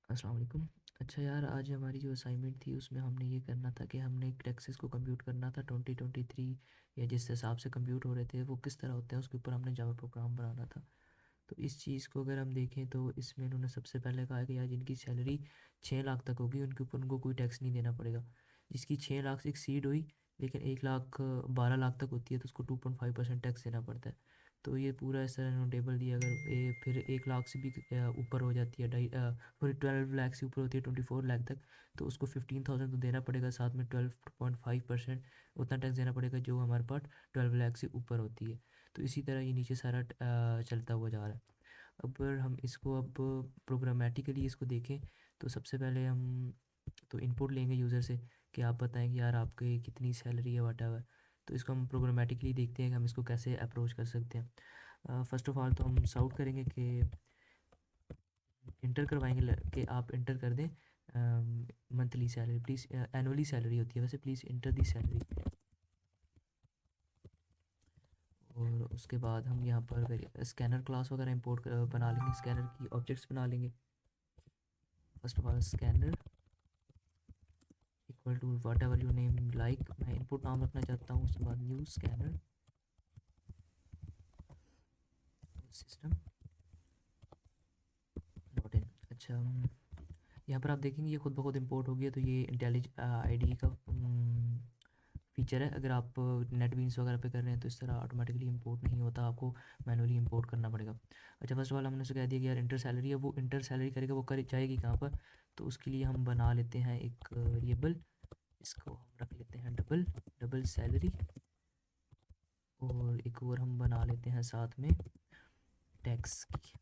अस्सलाम वालेकुम। अच्छा यार, आज हमारी जो असाइनमेंट थी उसमें हमने ये करना था कि हमने टैक्सेस को कंप्यूट करना था 2023 या जिस हिसाब से कंप्यूट हो रहे थे वो किस तरह होते हैं, उसके ऊपर हमने जावा प्रोग्राम बनाना था। तो इस चीज़ को अगर हम देखें तो इसमें उन्होंने सबसे पहले कहा कि यार जिनकी सैलरी 6 लाख तक होगी उनके ऊपर उनको कोई टैक्स नहीं देना पड़ेगा। जिसकी 6 लाख से एक्सीड हुई लेकिन 1 लाख 12 लाख तक होती है तो उसको 2.5% टैक्स देना पड़ता है। तो ये पूरा इस तरह इन्होंने टेबल दिया। अगर फिर 1 लाख से भी ऊपर हो जाती है फिर 12 लाख से ऊपर होती है 24 लाख तक, तो उसको 15,000 तो देना पड़ेगा, साथ में 12.5% उतना टैक्स देना पड़ेगा जो हमारे पास 12 लाख से ऊपर होती है। तो इसी तरह ये नीचे सारा चलता हुआ जा रहा है। अगर हम इसको अब प्रोग्रामेटिकली इसको देखें तो सबसे पहले हम तो इनपुट लेंगे यूज़र से कि आप बताएं कि यार आपकी कितनी सैलरी है वट। तो इसको हम प्रोग्रामेटिकली देखते हैं कि हम इसको कैसे अप्रोच कर सकते हैं। फ़र्स्ट ऑफ़ ऑल तो हम साउट करेंगे कि इंटर करवाएंगे कि आप इंटर कर दें monthly salary please, annually salary होती है वैसे, प्लीज़ इंटर दी सैलरी। और उसके बाद हम यहाँ पर स्कैनर क्लास वगैरह इंपोर्ट बना लेंगे, स्कैनर की ऑब्जेक्ट्स बना लेंगे। First of all scanner equal to whatever you name like, मैं इनपुट नाम रखना चाहता हूँ। उसके बाद new scanner system dot in. अच्छा, यहाँ पर आप देखेंगे ये खुद ब खुद इंपोर्ट हो गया। तो ये इंटेलिज आईडी का फीचर है। अगर आप नेट बीन्स वगैरह पे कर रहे हैं तो इस तरह ऑटोमेटिकली इंपोर्ट नहीं होता, आपको मैनुअली इंपोर्ट करना पड़ेगा। अच्छा, फर्स्ट ऑफ ऑल हमने उसे कह दिया कि यार इंटर सैलरी है, वो इंटर सैलरी करेगा, वो कर जाएगी कहाँ पर। तो उसके लिए हम बना लेते हैं एक वेरिएबल, इसको हम रख लेते हैं डबल डबल सैलरी। और एक और हम बना लेते हैं साथ में टैक्स की।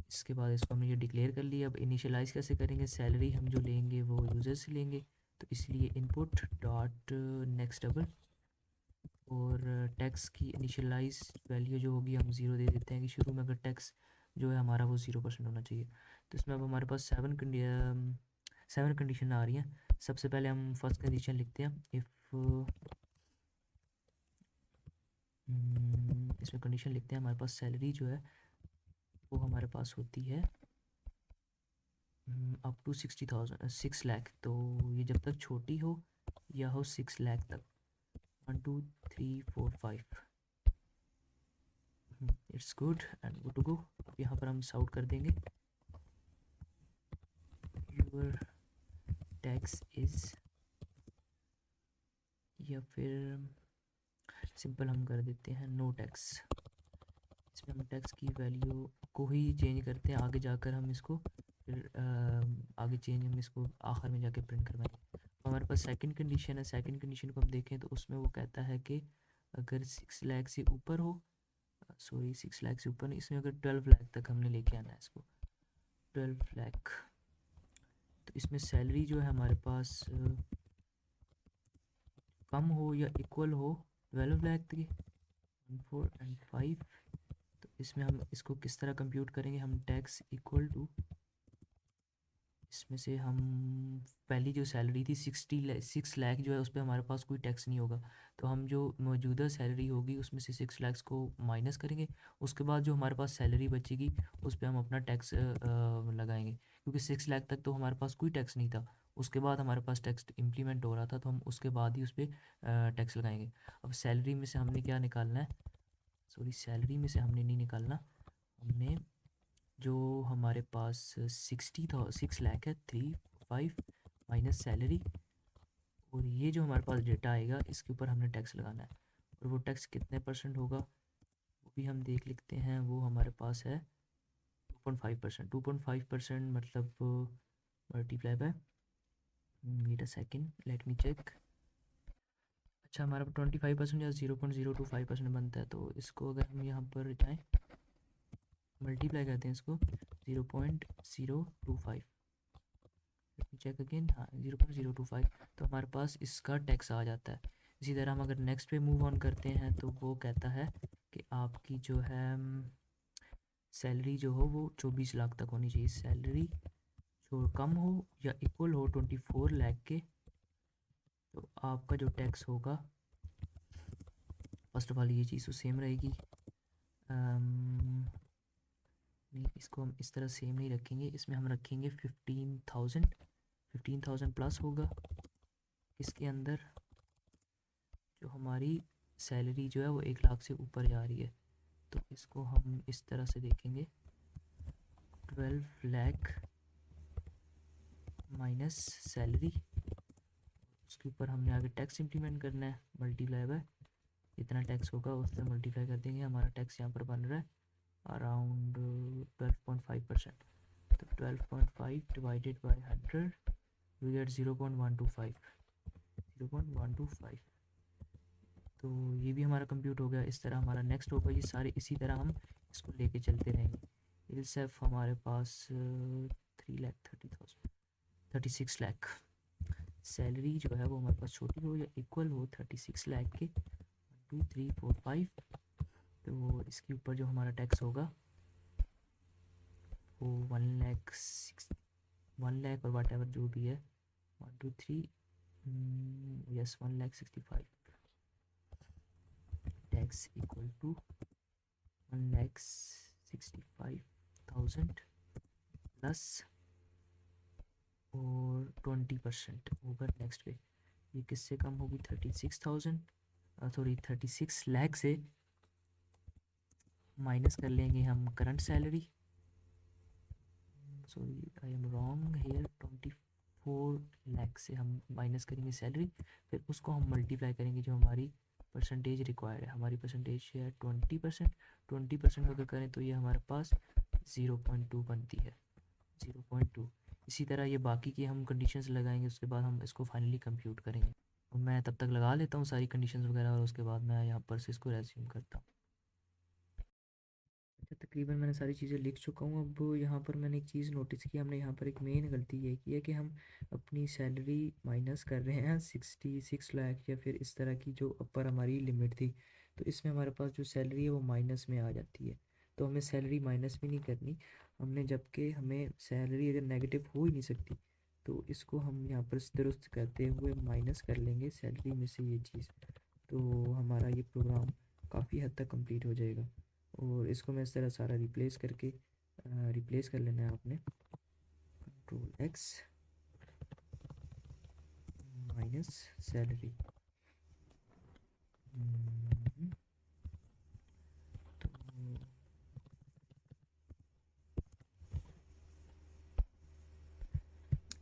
इसके बाद इसको हमने ये डिक्लेयर कर लिया। अब इनिशियलाइज़ कैसे करेंगे, सैलरी हम जो लेंगे वो यूज़र से लेंगे, तो इसलिए इनपुट डॉट नेक्स्ट डबल। और टैक्स की इनिशियलाइज वैल्यू जो होगी हम ज़ीरो दे देते हैं कि शुरू में अगर टैक्स जो है हमारा वो 0% होना चाहिए। तो इसमें अब हमारे पास सेवन कंडीशन आ रही हैं। सबसे पहले हम फर्स्ट कंडीशन लिखते हैं, इफ़ इसमें कंडीशन लिखते हैं हमारे पास सैलरी जो है वो हमारे पास होती है अप टू 60,000 6 लाख। तो ये जब तक छोटी हो या हो 6 लाख तक, 1 2 3 4 5, it's good and good to go. अब यहाँ पर हम साउट कर देंगे योर टैक्स इज़, या फिर सिंपल हम कर देते हैं नो टैक्स। इसमें हम टैक्स की वैल्यू को ही चेंज करते हैं, आगे जाकर हम इसको फिर आगे चेंज हम इसको आखिर में जाके प्रिंट करवाएंगे। तो हमारे पास सेकंड कंडीशन है। सेकंड कंडीशन को हम देखें तो उसमें वो कहता है कि अगर 6 लाख से ऊपर हो, सॉरी 6 लाख से ऊपर नहीं, इसमें अगर 12 लाख तक हमने लेके आना है इसको, 12 लाख। तो इसमें सैलरी जो है हमारे पास कम हो या इक्वल हो 12 लाख की, 1 4 एंड 5। तो इसमें हम इसको किस तरह कंप्यूट करेंगे, हम टैक्स इक्वल टू, इसमें से हम पहली जो सैलरी थी 6 लाख जो है उस पर हमारे पास कोई टैक्स नहीं होगा। तो हम जो मौजूदा सैलरी होगी उसमें से 6 लाख को माइनस करेंगे। उसके बाद जो हमारे पास सैलरी बचेगी उस पर हम अपना टैक्स लगाएंगे, क्योंकि 6 लाख तक तो हमारे पास कोई टैक्स नहीं था। उसके बाद हमारे पास टैक्स इम्प्लीमेंट हो रहा था तो हम उसके बाद ही उस पर टैक्स लगाएंगे। अब सैलरी में से हमने क्या निकालना है, सॉरी सैलरी में से हमने नहीं निकालना, हमने जो हमारे पास 6 लाख है 3 5 माइनस सैलरी, और ये जो हमारे पास डेटा आएगा इसके ऊपर हमने टैक्स लगाना है। और वो टैक्स कितने परसेंट होगा वो भी हम देख लेते हैं। वो हमारे पास है 2.5%। 2.5% मतलब multiply by, wait a second let me check. अच्छा, हमारा 25% या 0.025% बनता है। तो इसको अगर हम यहाँ पर जाएँ मल्टीप्लाई करते हैं इसको 0.025, चेक अगेन, हाँ 0.025, तो हमारे पास इसका टैक्स आ जाता है। इसी तरह हम अगर नेक्स्ट पे मूव ऑन करते हैं तो वो कहता है कि आपकी जो है सैलरी जो हो वो 24 लाख तक होनी चाहिए। सैलरी जो कम हो या इक्वल हो 24 लाख के, तो आपका जो टैक्स होगा फर्स्ट ऑफ ऑल ये चीज़ तो सेम रहेगी। नहीं, इसको हम इस तरह सेम नहीं रखेंगे, इसमें हम रखेंगे 15,000 प्लस होगा इसके अंदर। जो हमारी सैलरी जो है वो 1 लाख से ऊपर जा रही है, तो इसको हम इस तरह से देखेंगे 12 लाख माइनस सैलरी। उसके ऊपर हमने आगे टैक्स इम्प्लीमेंट करना है, मल्टीप्लाई बाय इतना टैक्स होगा उससे मल्टीप्लाई कर देंगे। हमारा टैक्स यहाँ पर बन रहा है अराउंड 12.5%। तो 12.5 डिवाइडेड बाई 100 वी गेट 0.125। तो ये भी हमारा कंप्यूट हो गया। इस तरह हमारा नेक्स्ट होगा, ये सारे इसी तरह हम इसको लेके चलते रहेंगे। इलसेफ हमारे पास 3,30,000 36 लाख सैलरी जो है वो हमारे पास छोटी हो या इक्वल हो 36 लाख के 1 2 3 4 5। तो इसके ऊपर जो हमारा टैक्स होगा वो 1 लाख और वाट एवर जो भी है 1 2 3 yes 1,65,000 tax equal to 1,65,000 plus और 20% होगा नेक्स्ट पे। ये किससे कम होगी 36,000 सॉरी 36 लाख से माइनस कर लेंगे हम current salary. Sorry I am wrong hair, 24 lakh से हम माइनस करेंगे सैलरी, फिर उसको हम मल्टीप्लाई करेंगे जो हमारी परसेंटेज रिक्वायर्ड है। हमारी परसेंटेज है 20%। 20% अगर करें तो ये हमारे पास 0.2 बनती है, 0.2। इसी तरह ये बाकी की हम कंडीशंस लगाएंगे, उसके बाद हम इसको फाइनली कंप्यूट करेंगे। और मैं तब तक लगा लेता हूँ सारी कंडीशंस वगैरह और उसके बाद मैं यहाँ पर से इसको रेज्यूम करता हूँ। अच्छा, तकरीबन मैंने सारी चीज़ें लिख चुका हूँ। अब यहाँ पर मैंने एक चीज़ नोटिस की, हमने यहाँ पर एक मेन गलती ये की है कि हम अपनी सैलरी माइनस कर रहे हैं 66 लाख या फिर इस तरह की जो अपर हमारी लिमिट थी। तो इसमें हमारे पास जो सैलरी है वो माइनस में आ जाती है, तो हमें सैलरी माइनस भी नहीं करनी हमने, जबकि हमें सैलरी अगर नेगेटिव हो ही नहीं सकती। तो इसको हम यहाँ पर दुरुस्त करते हुए माइनस कर लेंगे सैलरी में से ये चीज़, तो हमारा ये प्रोग्राम काफ़ी हद तक कंप्लीट हो जाएगा। और इसको मैं इस तरह सारा रिप्लेस करके रिप्लेस कर लेना है आपने, कंट्रोल एक्स माइनस सैलरी। तो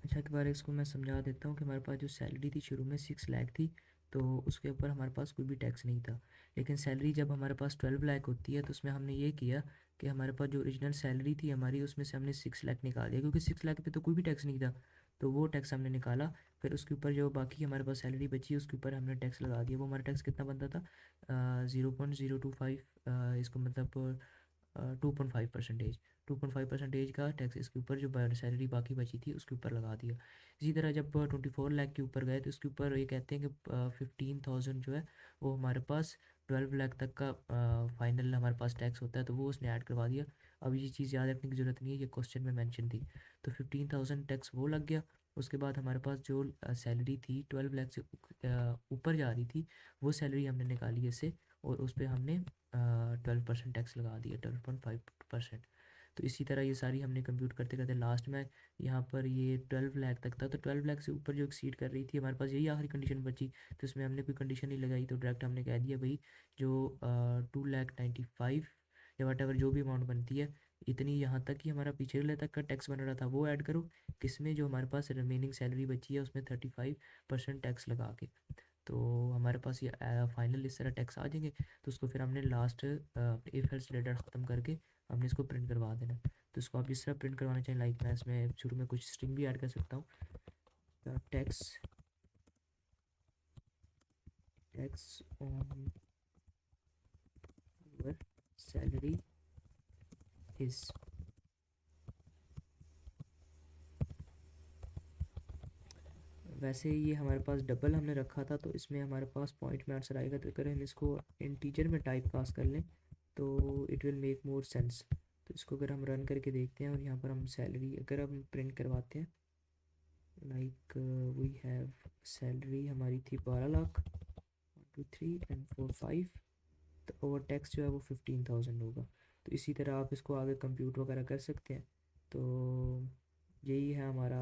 अच्छा, एक बार इसको मैं समझा देता हूँ कि हमारे पास जो सैलरी थी शुरू में 6 लाख थी, तो उसके ऊपर हमारे पास कोई भी टैक्स नहीं था। लेकिन सैलरी जब हमारे पास 12 लाख होती है तो उसमें हमने ये किया कि हमारे पास जो ओरिजिनल सैलरी थी हमारी, उसमें से हमने 6 लाख निकाल दिया, क्योंकि 6 लाख पे तो कोई भी टैक्स नहीं था। तो वो टैक्स हमने निकाला, फिर उसके ऊपर जो बाकी हमारे पास सैलरी बची उसके ऊपर हमने टैक्स लगा दिया। वो हमारा टैक्स कितना बनता था 0.025, इसको मतलब 2.5%। 2.5% का टैक्स इसके ऊपर जो सैलरी बाकी बची थी उसके ऊपर लगा दिया। इसी तरह जब 24 लाख के ऊपर गए तो उसके ऊपर ये कहते हैं कि 15,000 जो है वो हमारे पास 12 लाख तक का फाइनल हमारे पास टैक्स होता है, तो वो उसने ऐड करवा दिया। अब ये चीज़ याद रखने की ज़रूरत नहीं है, ये क्वेश्चन में मेंशन थी। तो 15,000 टैक्स वो लग गया। उसके बाद हमारे पास जो सैलरी थी 12 लाख से ऊपर जा रही थी, वो सैलरी हमने निकाली इससे, और उस पर हमने 12% टैक्स लगा दिया, 12.5%। तो इसी तरह ये सारी हमने कंप्यूट करते करते लास्ट में यहाँ पर ये 12 लाख तक था। तो 12 लाख से ऊपर जो एक्सीड कर रही थी हमारे पास यही आखिरी कंडीशन बची, तो इसमें हमने कोई कंडीशन नहीं लगाई, तो डायरेक्ट हमने कह दिया भाई जो 2,95,000 या वट एवर जो भी अमाउंट बनती है इतनी यहाँ तक ही हमारा पिछले तक का टैक्स बन रहा था वो ऐड करो, किसमें जो हमारे पास रिमेनिंग सैलरी बची है उसमें 35% टैक्स लगा के। तो हमारे पास ये फाइनल इस तरह टैक्स आ जाएंगे। तो उसको फिर हमने लास्ट इफ एल्स स्टेटमेंट ख़त्म करके हमने इसको प्रिंट करवा देना। तो इसको आप जिस तरह प्रिंट करवाना चाहिए, लाइक मैं इसमें शुरू में कुछ स्ट्रिंग भी ऐड कर सकता हूँ, tax on your salary is. वैसे ये हमारे पास डबल हमने रखा था, तो इसमें हमारे पास पॉइंट में आंसर आएगा। तो अगर हम इसको इंटीजर में टाइप कास्ट कर लें तो it will make more sense. तो इसको अगर हम रन करके देखते हैं और यहाँ पर हम सैलरी अगर हम प्रिंट करवाते हैं, लाइक वी हैव सैलरी हमारी थी 12 लाख 1 2 3 एंड 4 5, तो ओवर टैक्स जो है वो 15,000 होगा। तो इसी तरह आप इसको आगे कंप्यूट वगैरह कर सकते हैं। तो यही है हमारा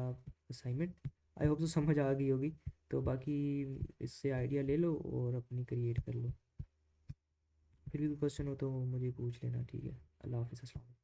असाइनमेंट। आई होप तो समझ आ गई होगी। तो बाकी इससे आइडिया ले लो और अपनी क्रिएट कर लो। फिर भी कोई क्वेश्चन हो तो मुझे पूछ लेना। ठीक है, अल्लाह हाफ़िज़, अस्सलाम वालेकुम।